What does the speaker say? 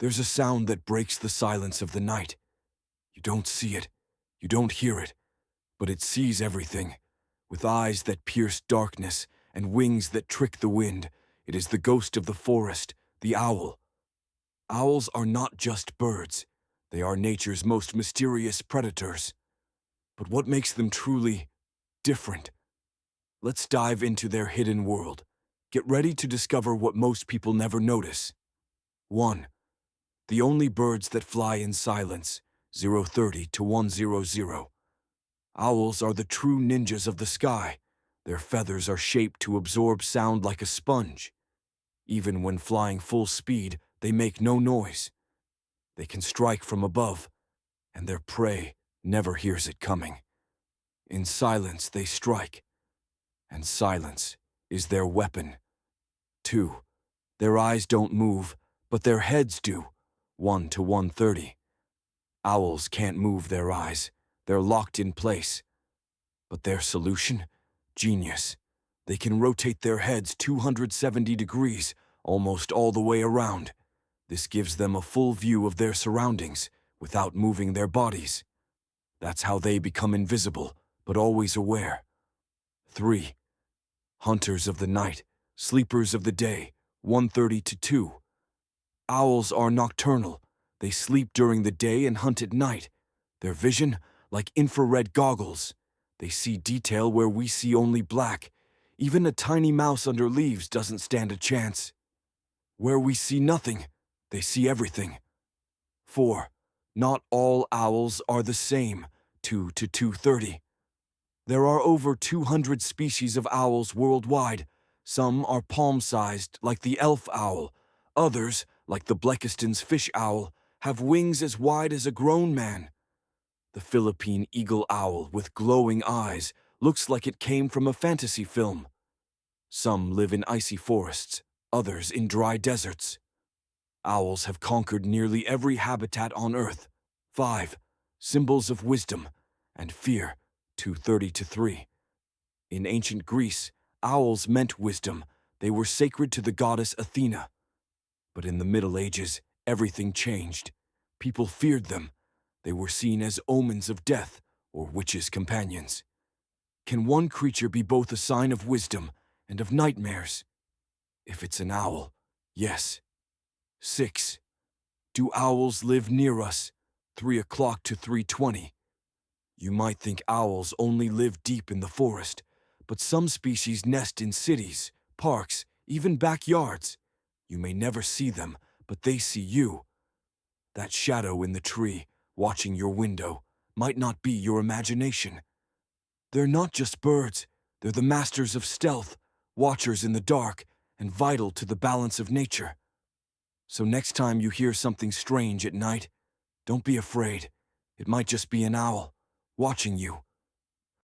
There's a sound that breaks the silence of the night. You don't see it, you don't hear it, but it sees everything. With eyes that pierce darkness and wings that trick the wind, it is the ghost of the forest, the owl. Owls are not just birds. They are nature's most mysterious predators. But what makes them truly different? Let's dive into their hidden world. Get ready to discover what most people never notice. 1. The only birds that fly in silence, 030 to 100. Owls are the true ninjas of the sky. Their feathers are shaped to absorb sound like a sponge. Even when flying full speed, they make no noise. They can strike from above, and their prey never hears it coming. In silence they strike, and silence is their weapon. 2. Their eyes don't move, but their heads do, 1 to 130. Owls can't move their eyes. They're locked in place. But their solution? Genius. They can rotate their heads 270 degrees, almost all the way around. This gives them a full view of their surroundings without moving their bodies. That's how they become invisible, but always aware. 3. Hunters of the night, sleepers of the day, 130 to 2. Owls are nocturnal. They sleep during the day and hunt at night. Their vision, like infrared goggles. They see detail where we see only black. Even a tiny mouse under leaves doesn't stand a chance. Where we see nothing, they see everything. 4. Not all owls are the same, 2 to 230. There are over 200 species of owls worldwide. Some are palm-sized, like the elf owl. Others, like the Blakiston's fish owl, have wings as wide as a grown man. The Philippine eagle owl, with glowing eyes, looks like it came from a fantasy film. Some live in icy forests, others in dry deserts. Owls have conquered nearly every habitat on Earth. 5. Symbols of wisdom and fear, 230 to 3. In ancient Greece, owls meant wisdom. They were sacred to the goddess Athena. But in the Middle Ages, everything changed. People feared them. They were seen as omens of death or witches' companions. Can one creature be both a sign of wisdom and of nightmares? If it's an owl, yes. 6. Do owls live near us? 3 o'clock to 3:20. You might think owls only live deep in the forest, but some species nest in cities, parks, even backyards. You may never see them, but they see you. That shadow in the tree, watching your window, might not be your imagination. They're not just birds, they're the masters of stealth, watchers in the dark, and vital to the balance of nature. So next time you hear something strange at night, don't be afraid. It might just be an owl, watching you,